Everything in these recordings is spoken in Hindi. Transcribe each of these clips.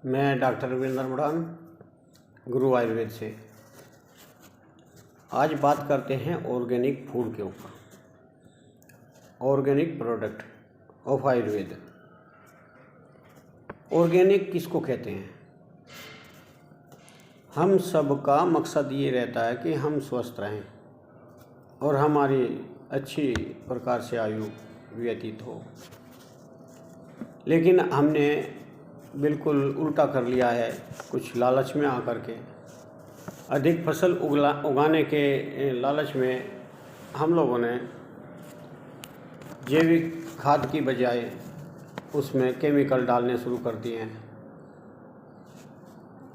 मैं डॉक्टर रविंद्र मडान, गुरु आयुर्वेद से। आज बात करते हैं ऑर्गेनिक फूड के ऊपर, organic product of Ayurveda. Organic किसको कहते हैं? हम सब का मकसद ये रहता है कि हम स्वस्थ रहें और हमारी अच्छी प्रकार से आयु व्यतीत हो, लेकिन हमने बिल्कुल उल्टा कर लिया है। कुछ लालच में आकर के, अधिक फसल उगाने के लालच में हम लोगों ने जैविक खाद की बजाय उसमें केमिकल डालने शुरू कर दिए हैं।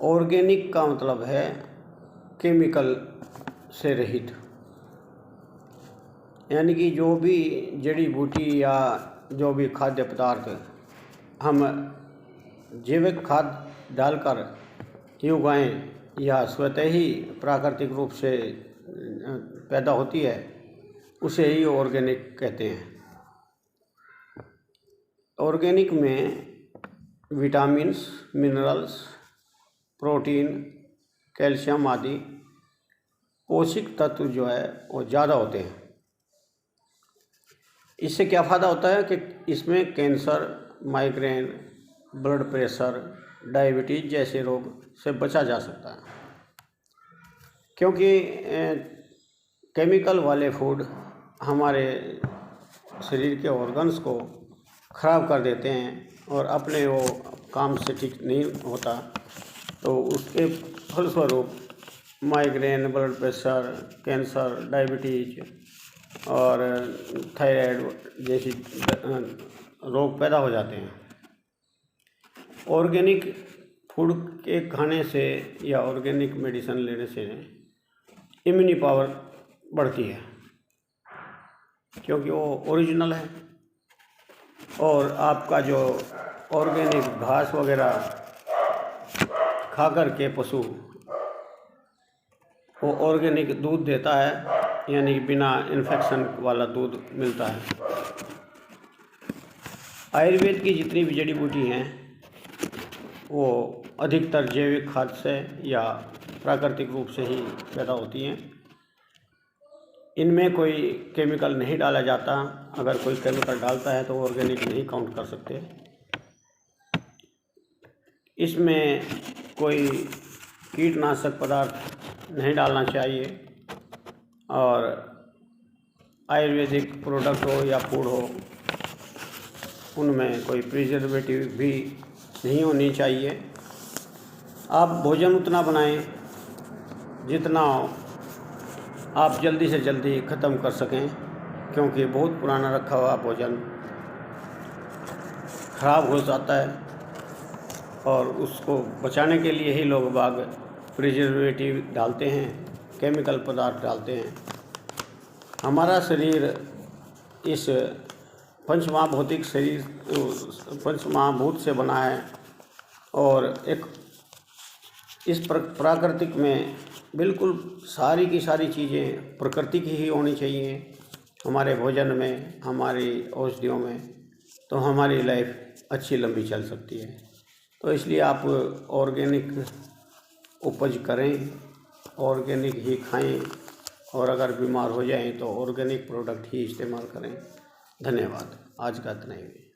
ऑर्गेनिक का मतलब है केमिकल से रहित, यानी कि जो भी जड़ी बूटी या जो भी खाद्य पदार्थ हम जैविक खाद डालकर ही उगाएं या स्वतः ही प्राकृतिक रूप से पैदा होती है, उसे ही ऑर्गेनिक कहते हैं। ऑर्गेनिक में विटामिन्स, मिनरल्स, प्रोटीन, कैल्शियम आदि पोषक तत्व जो है वो ज़्यादा होते हैं। इससे क्या फ़ायदा होता है कि इसमें cancer, migraine, blood pressure, diabetes जैसे रोग से बचा जा सकता है, क्योंकि केमिकल वाले फूड हमारे शरीर के ऑर्गन्स को ख़राब कर देते हैं और अपने वो काम से ठीक नहीं होता, तो उसके फलस्वरूप migraine, blood pressure, cancer, diabetes और थायराइड जैसी रोग पैदा हो जाते हैं। ऑर्गेनिक फूड के खाने से या ऑर्गेनिक मेडिसिन लेने से इम्यूनिटी पावर बढ़ती है, क्योंकि वो ओरिजिनल है। और आपका जो ऑर्गेनिक घास वगैरह खा कर के पशु वो ऑर्गेनिक दूध देता है, यानी कि बिना इन्फेक्शन वाला दूध मिलता है। आयुर्वेद की जितनी भी जड़ी बूटी हैं वो अधिकतर जैविक खाद से या प्राकृतिक रूप से ही पैदा होती हैं। इनमें कोई केमिकल नहीं डाला जाता। अगर कोई केमिकल डालता है तो ऑर्गेनिक नहीं काउंट कर सकते। इसमें कोई कीटनाशक पदार्थ नहीं डालना चाहिए, और आयुर्वेदिक प्रोडक्ट हो या फूड हो, उनमें कोई प्रिजर्वेटिव भी नहीं होनी चाहिए। आप भोजन उतना बनाएं जितना आप जल्दी से जल्दी ख़त्म कर सकें, क्योंकि बहुत पुराना रखा हुआ भोजन ख़राब हो जाता है और उसको बचाने के लिए ही लोग बाग प्रिजर्वेटिव डालते हैं, केमिकल पदार्थ डालते हैं। हमारा शरीर इस पंचमहाभौतिक शरीर, पंचमहाभूत से बना है, और एक इस प्राकृतिक में बिल्कुल सारी की सारी चीज़ें प्रकृति की ही होनी चाहिए हमारे भोजन में, हमारी औषधियों में, तो हमारी लाइफ अच्छी लंबी चल सकती है। तो इसलिए आप ऑर्गेनिक उपज करें, ऑर्गेनिक ही खाएं, और अगर बीमार हो जाएं तो ऑर्गेनिक प्रोडक्ट ही इस्तेमाल करें। धन्यवाद। आज का इतना ही।